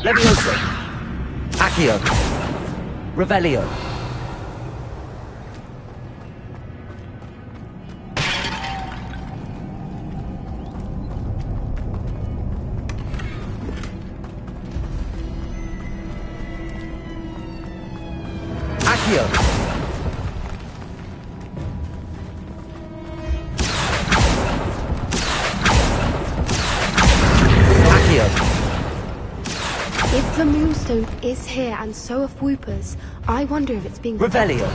Levioso. Accio. Revelio. Accio. If the Moonstone is here and so are Whoopers, I wonder if it's being... Revelio.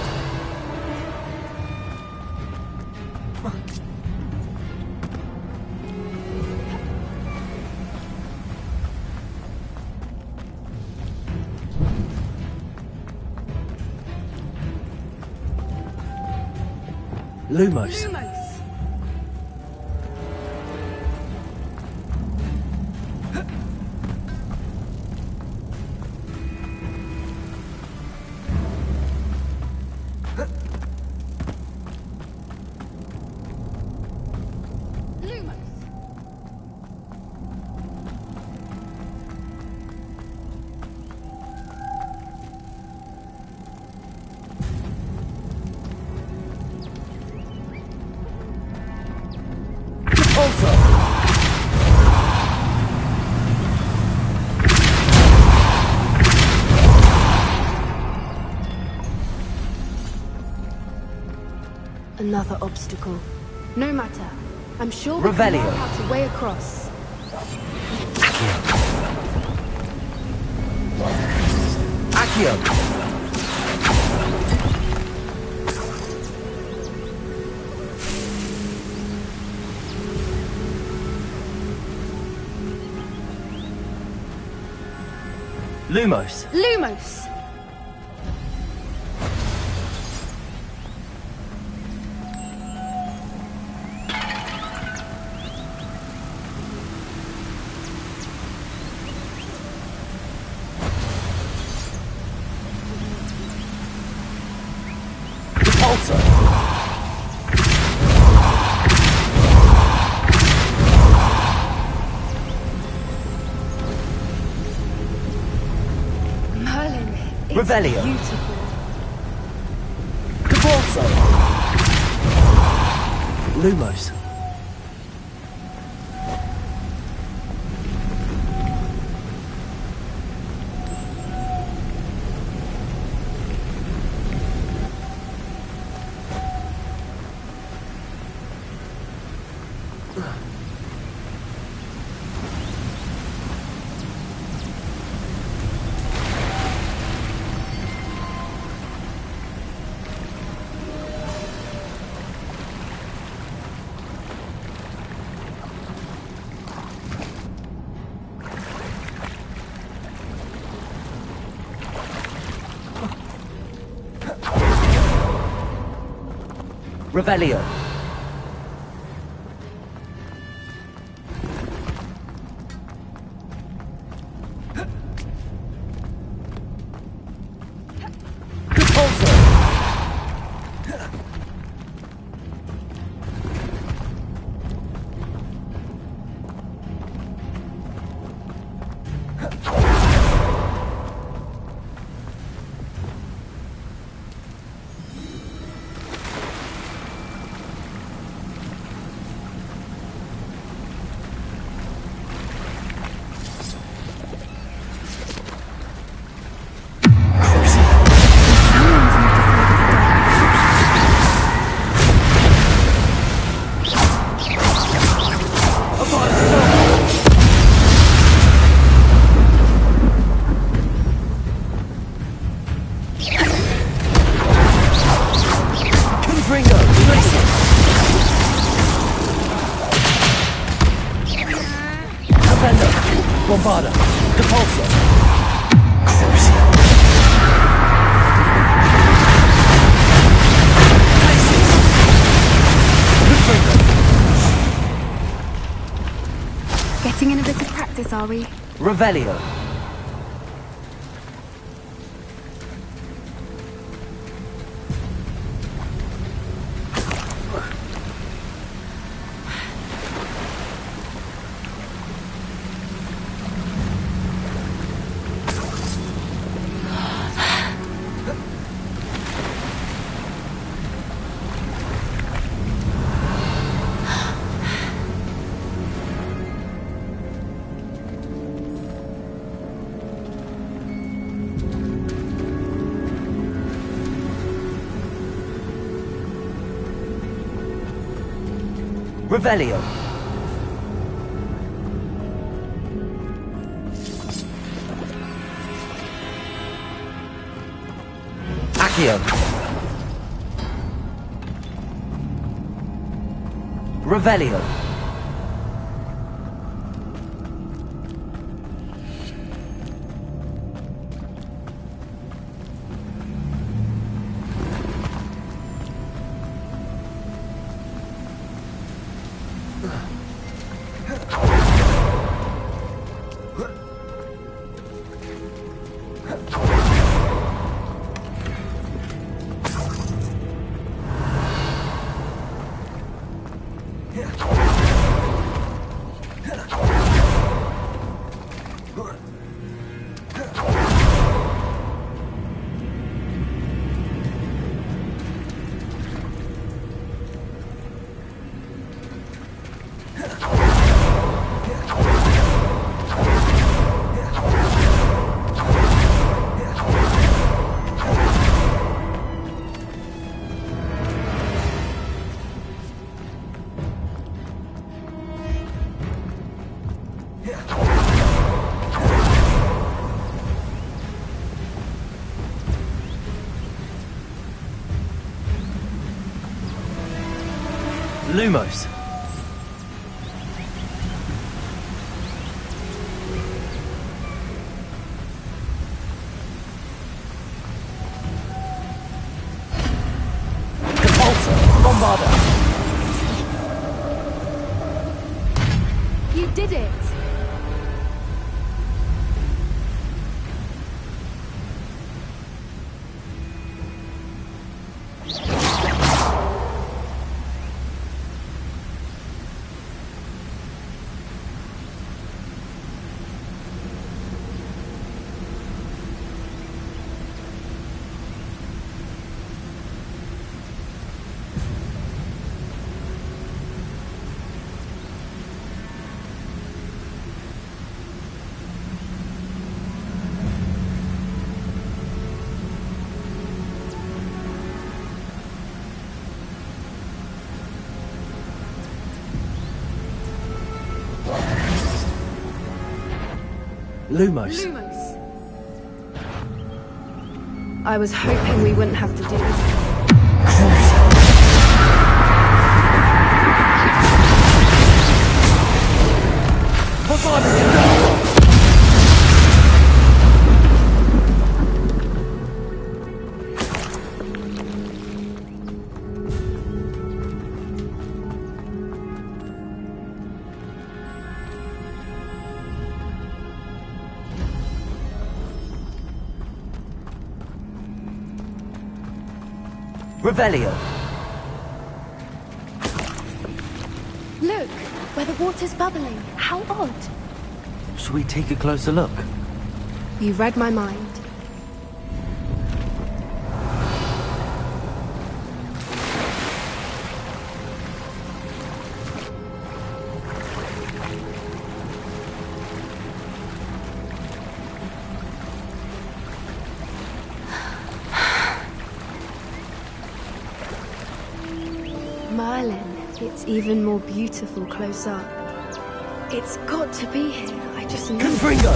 Lumos. Another obstacle. No matter. I'm sure we Revelio. can work out a way across. Accio. Lumos. Lumos! Revelio. Beautiful. Divorso. Lumos. Revelio. Bombarda. Depulso. Getting in a bit of practice, are we? Revelio. Revelio. Accio. Revelio. Lumos. Compulsor. Bombarder. You did it! Lumos. Lumos! I was hoping we wouldn't have to do this. Revelio. Look, where the water's bubbling. How odd. Should we take a closer look? You read my mind. Merlin, it's even more beautiful close up. It's got to be here. I just know. Confringo!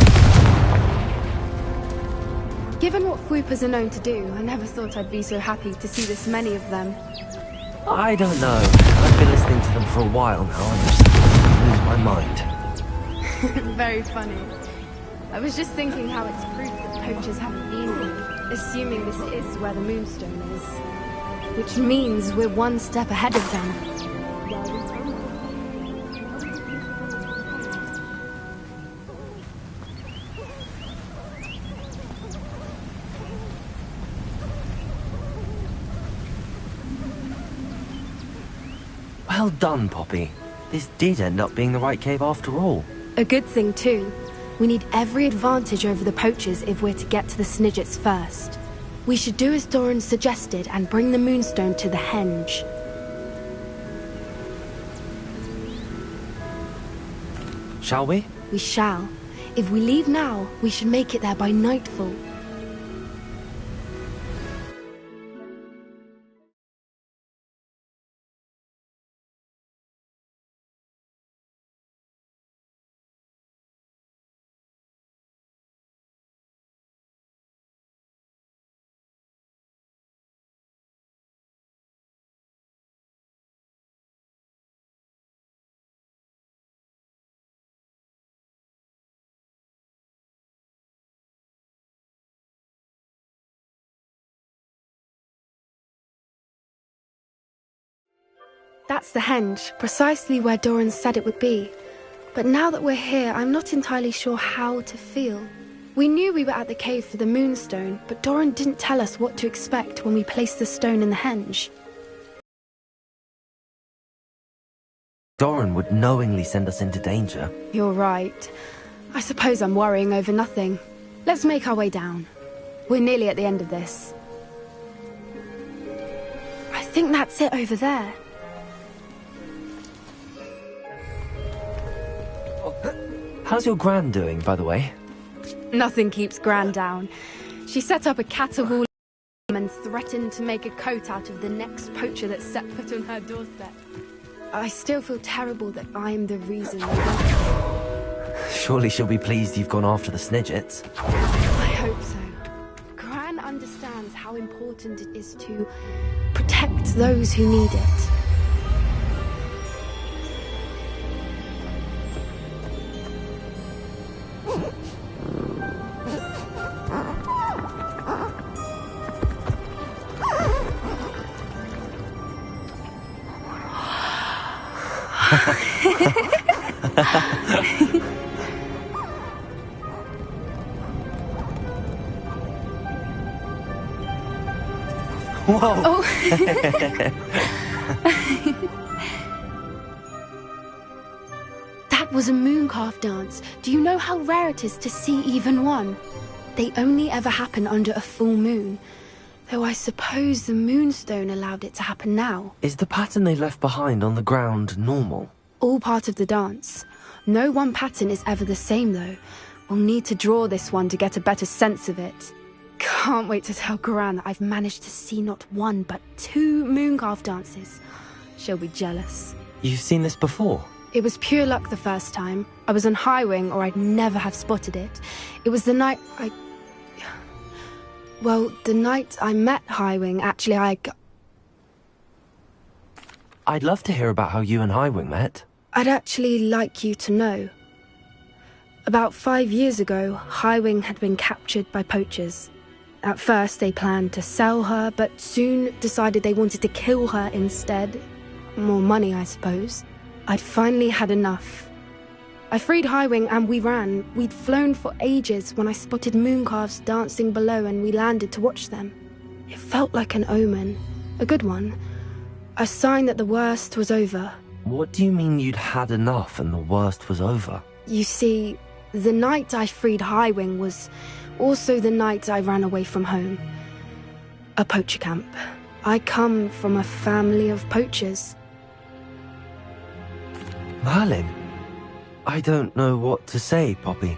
Given what Fwoopas are known to do, I never thought I'd be so happy to see this many of them. I don't know. I've been listening to them for a while now. I just lose my mind. Very funny. I was just thinking how it's proof that poachers haven't been here, assuming this is where the Moonstone is. Which means we're one step ahead of them. Well done, Poppy. This did end up being the right cave after all. A good thing, too. We need every advantage over the poachers if we're to get to the Snidgets first. We should do as Doran suggested and bring the Moonstone to the henge. Shall we? We shall. If we leave now, we should make it there by nightfall. That's the henge, precisely where Doran said it would be. But now that we're here, I'm not entirely sure how to feel. We knew we were at the cave for the moonstone, but Doran didn't tell us what to expect when we placed the stone in the henge. Doran would knowingly send us into danger. You're right. I suppose I'm worrying over nothing. Let's make our way down. We're nearly at the end of this. I think that's it over there. How's your Gran doing, by the way? Nothing keeps Gran down. She set up a caterwaul and threatened to make a coat out of the next poacher that set foot on her doorstep. I still feel terrible that I'm the reason. Surely she'll be pleased you've gone after the Snidgets. I hope so. Gran understands how important it is to protect those who need it. Whoa! Oh. That was a mooncalf dance. Do you know how rare it is to see even one? They only ever happen under a full moon. Though I suppose the moonstone allowed it to happen now. Is the pattern they left behind on the ground normal? All part of the dance. No one pattern is ever the same, though. We'll need to draw this one to get a better sense of it. Can't wait to tell Gran that I've managed to see not one, but 2 mooncalf dances. She'll be jealous. You've seen this before? It was pure luck the first time. I was on Highwing, or I'd never have spotted it. It was the night Well, the night I met Highwing, actually, I'd love to hear about how you and Highwing met. I'd actually like you to know. About 5 years ago, Highwing had been captured by poachers. At first, they planned to sell her, but soon decided they wanted to kill her instead. More money, I suppose. I'd finally had enough. I freed Highwing and we ran. We'd flown for ages when I spotted mooncalves dancing below and we landed to watch them. It felt like an omen. A good one. A sign that the worst was over. What do you mean you'd had enough and the worst was over? You see, the night I freed Highwing was also the night I ran away from home. A poacher camp. I come from a family of poachers. Merlin? I don't know what to say, Poppy.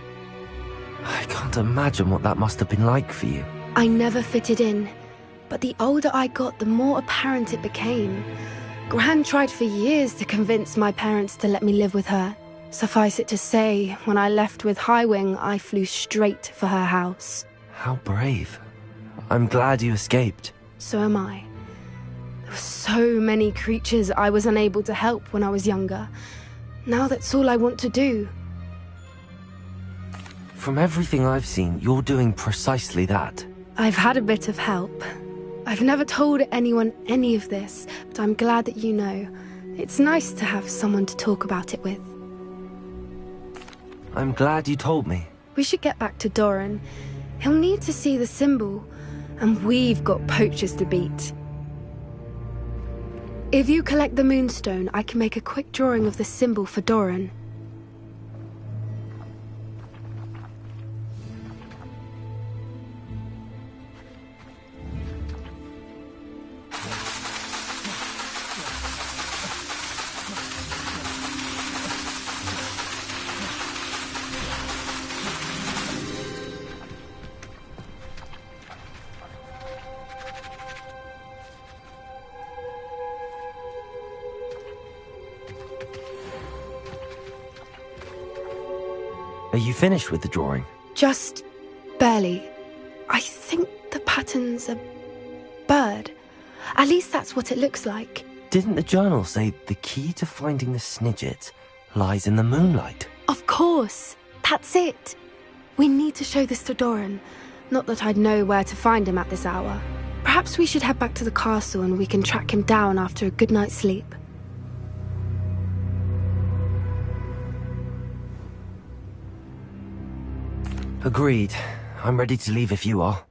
I can't imagine what that must have been like for you. I never fitted in, but the older I got, the more apparent it became. Gran tried for years to convince my parents to let me live with her. Suffice it to say, when I left with Highwing, I flew straight for her house. How brave. I'm glad you escaped. So am I. There were so many creatures I was unable to help when I was younger. Now that's all I want to do. From everything I've seen, you're doing precisely that. I've had a bit of help. I've never told anyone any of this, but I'm glad that you know. It's nice to have someone to talk about it with. I'm glad you told me. We should get back to Doran. He'll need to see the symbol, and we've got poachers to beat. If you collect the moonstone, I can make a quick drawing of the symbol for Doran. Are you finished with the drawing? Just barely. I think the pattern's a bird. At least that's what it looks like. Didn't the journal say the key to finding the Snidget lies in the moonlight? Of course. That's it. We need to show this to Doran. Not that I'd know where to find him at this hour. Perhaps we should head back to the castle and we can track him down after a good night's sleep. Agreed. I'm ready to leave if you are.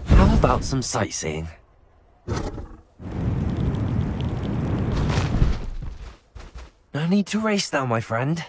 How about some sightseeing? No need to race now, my friend.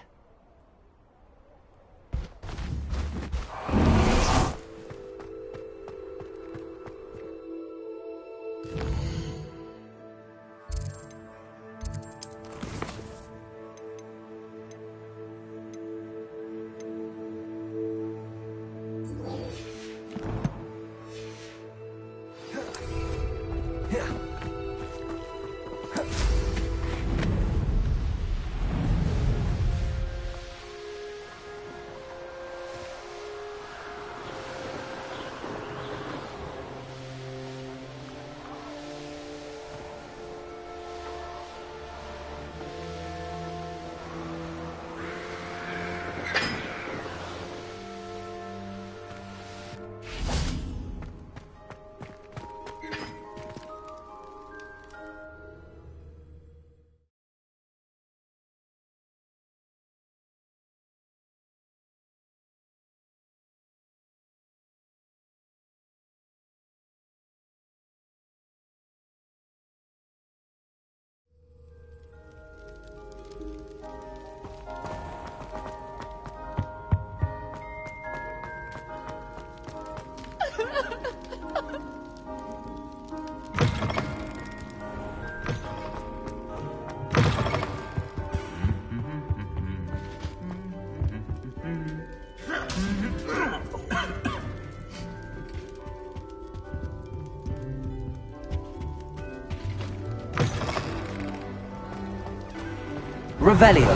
Revelio.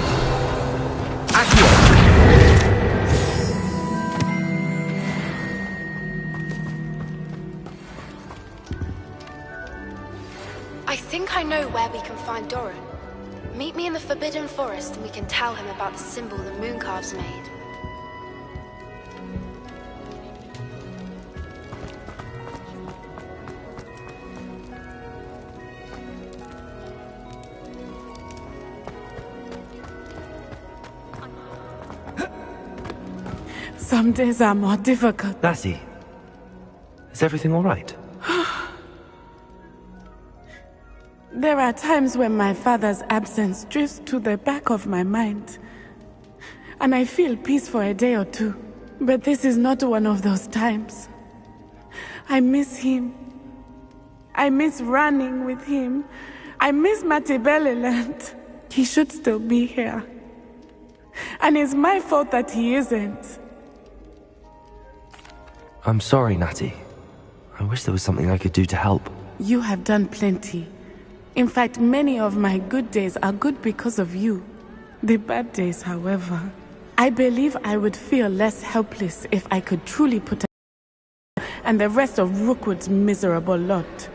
Accio. I think I know where we can find Doran. Meet me in the Forbidden Forest and we can tell him about the symbol the Mooncalves made. Some days are more difficult. Lassie, is everything all right? There are times when my father's absence drifts to the back of my mind, and I feel peace for a day or two. But this is not one of those times. I miss him. I miss running with him. I miss Matibeleland. He should still be here. And it's my fault that he isn't. I'm sorry, Natty. I wish there was something I could do to help. You have done plenty. In fact, many of my good days are good because of you. The bad days, however, I believe I would feel less helpless if I could truly put an and the rest of Rookwood's miserable lot.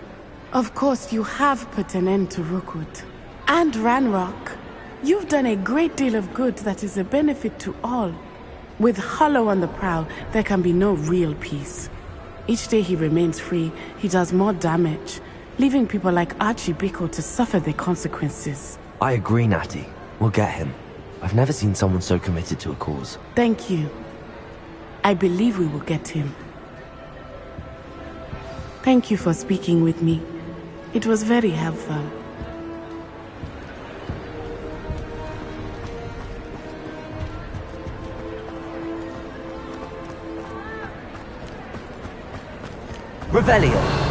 Of course, you have put an end to Rookwood. And Ranrock. You've done a great deal of good that is a benefit to all. With Hollow on the prowl, there can be no real peace. Each day he remains free, he does more damage, leaving people like Archie Biko to suffer the consequences. I agree, Natty. We'll get him. I've never seen someone so committed to a cause. Thank you. I believe we will get him. Thank you for speaking with me. It was very helpful. Revelio.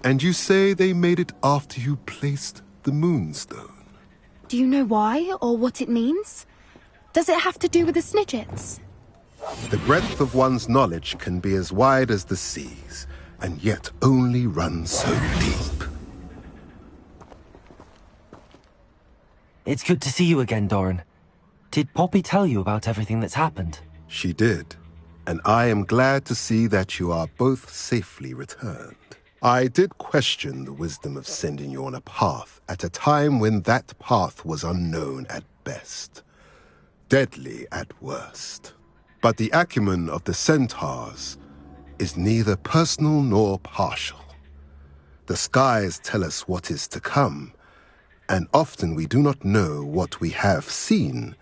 And you say they made it after you placed the Moonstone? Do you know why or what it means? Does it have to do with the Snidgets? The breadth of one's knowledge can be as wide as the seas, and yet only run so deep. It's good to see you again, Doran. Did Poppy tell you about everything that's happened? She did, and I am glad to see that you are both safely returned. I did question the wisdom of sending you on a path at a time when that path was unknown at best, deadly at worst. But the acumen of the centaurs is neither personal nor partial. The skies tell us what is to come, and often we do not know what we have seen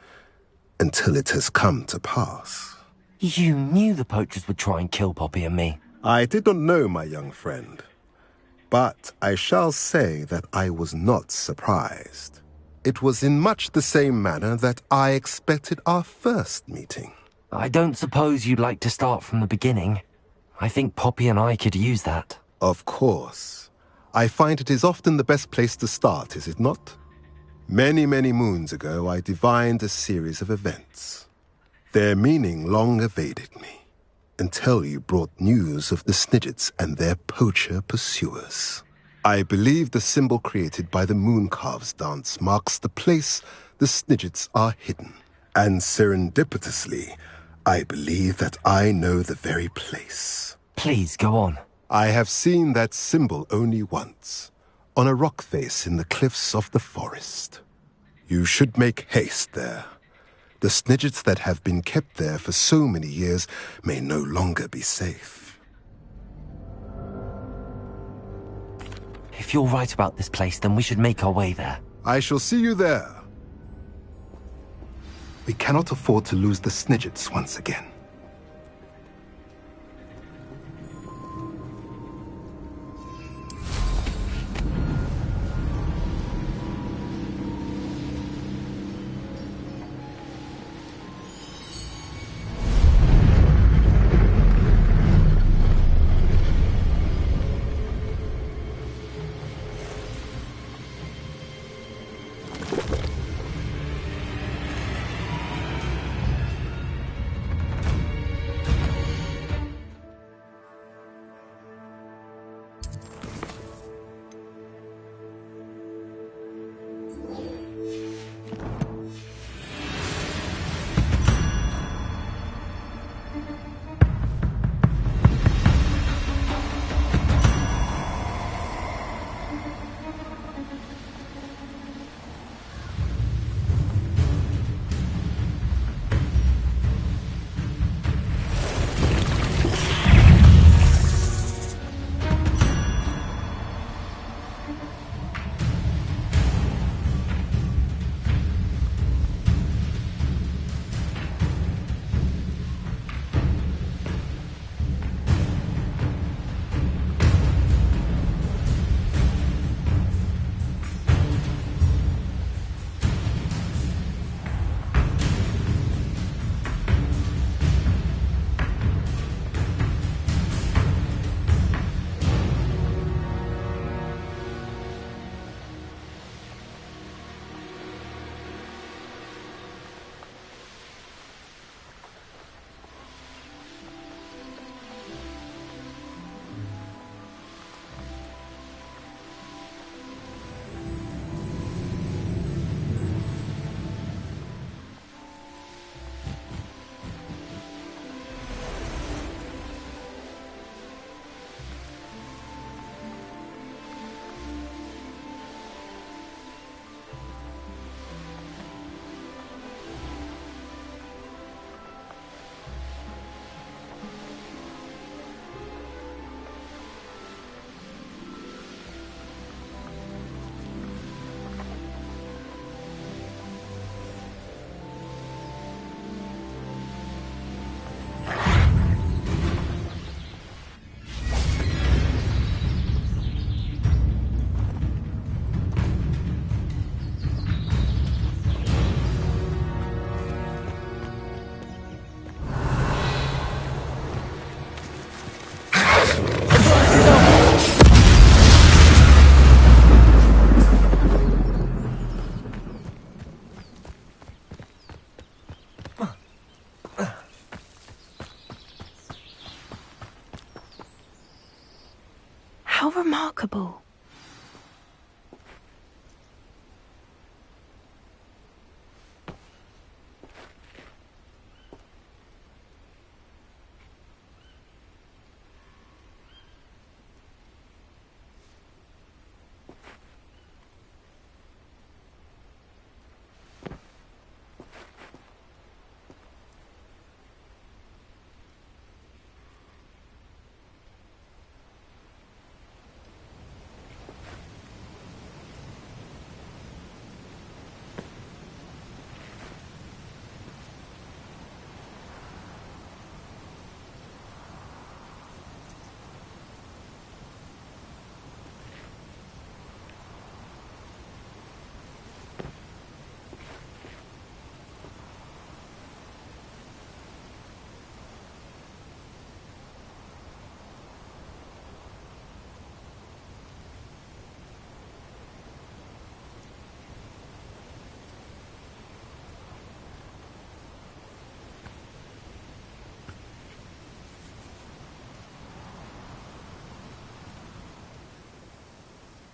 until it has come to pass. You knew the poachers would try and kill Poppy and me. I did not know, my young friend, but I shall say that I was not surprised. It was in much the same manner that I expected our first meeting. I don't suppose you'd like to start from the beginning. I think Poppy and I could use that. Of course. I find it is often the best place to start, is it not? Many, many moons ago, I divined a series of events. Their meaning long evaded me, until you brought news of the Snidgets and their poacher pursuers. I believe the symbol created by the Mooncalves dance marks the place the Snidgets are hidden. And serendipitously, I believe that I know the very place. Please, go on. I have seen that symbol only once, on a rock face in the cliffs of the forest. You should make haste there. The Snidgets that have been kept there for so many years may no longer be safe. If you're right about this place, then we should make our way there. I shall see you there. We cannot afford to lose the Snidgets once again.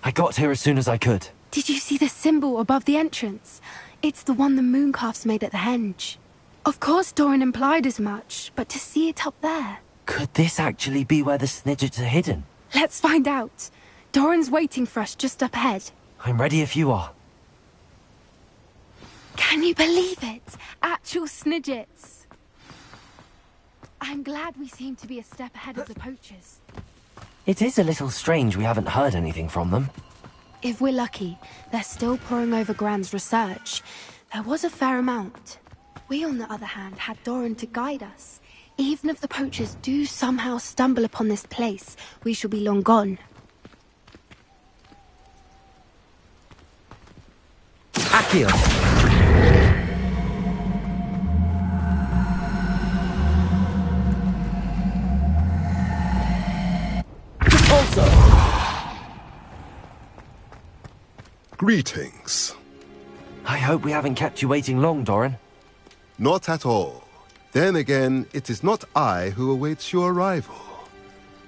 I got here as soon as I could. Did you see the symbol above the entrance? It's the one the mooncalfs made at the henge. Of course Doran implied as much, but to see it up there... Could this actually be where the Snidgets are hidden? Let's find out. Doran's waiting for us just up ahead. I'm ready if you are. Can you believe it? Actual Snidgets. I'm glad we seem to be a step ahead of the poachers. It is a little strange we haven't heard anything from them. If we're lucky, they're still poring over Gran's research. There was a fair amount. We, on the other hand, had Doran to guide us. Even if the poachers do somehow stumble upon this place, we shall be long gone. Accio! Also! Greetings. I hope we haven't kept you waiting long, Doran. Not at all. Then again, it is not I who awaits your arrival.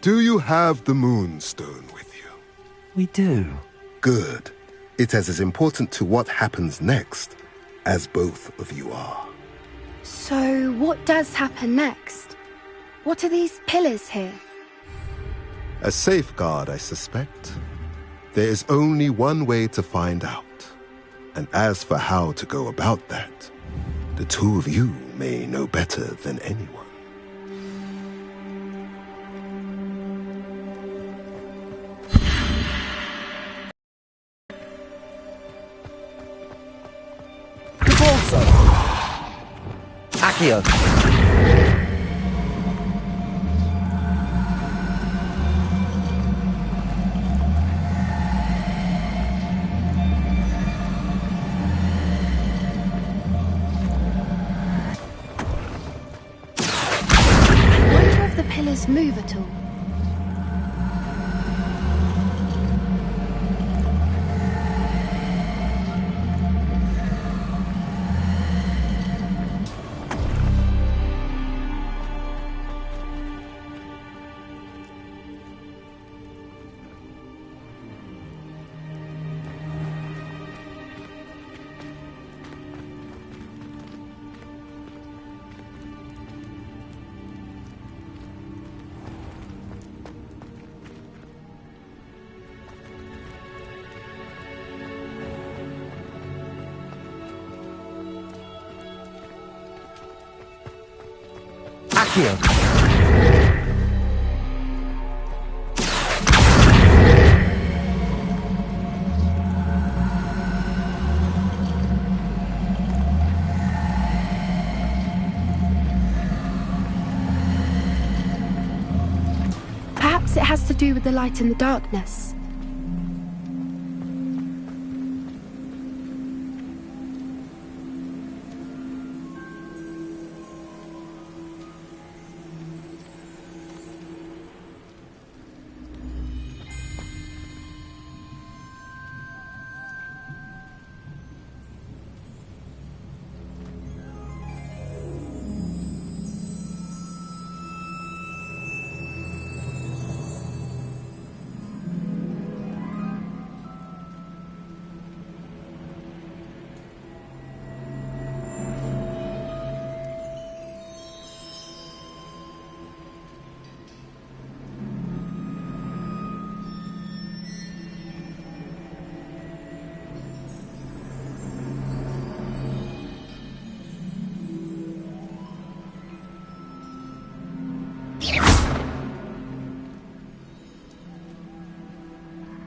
Do you have the Moonstone with you? We do. Good. It is as important to what happens next as both of you are. So, what does happen next? What are these pillars here? A safeguard, I suspect. There is only one way to find out. And as for how to go about that, the two of you may know better than anyone. Also! Accio! Move at all. Accio! Perhaps it has to do with the light in the darkness.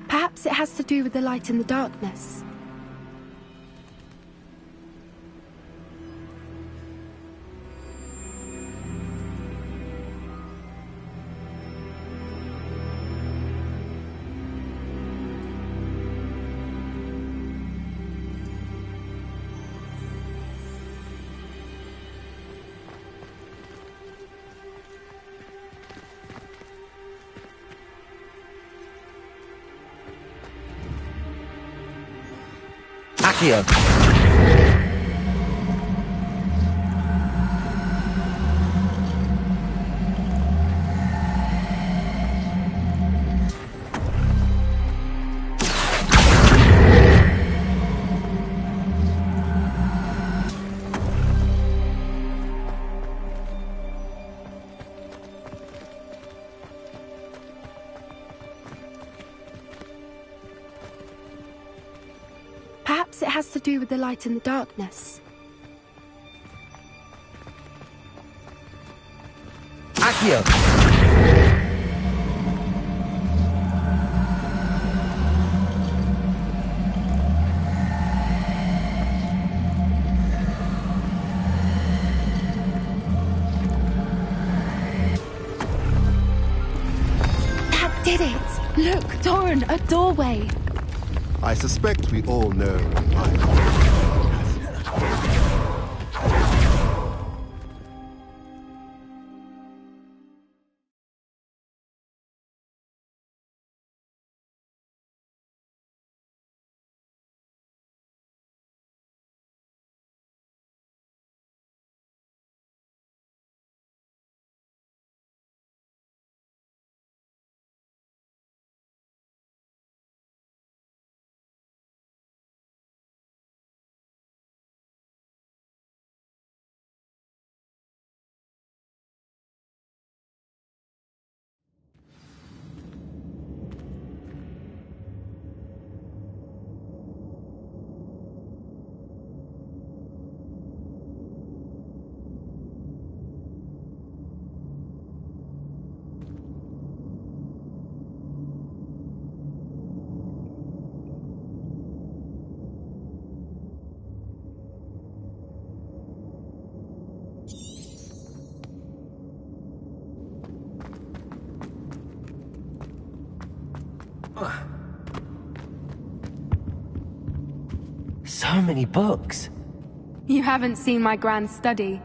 Perhaps it has to do with the light in the darkness. Accio! Perhaps it has to do with the light and the darkness. Accio! That did it! Look, Doran, a doorway! I suspect we all know why. So many books. You haven't seen my grand study.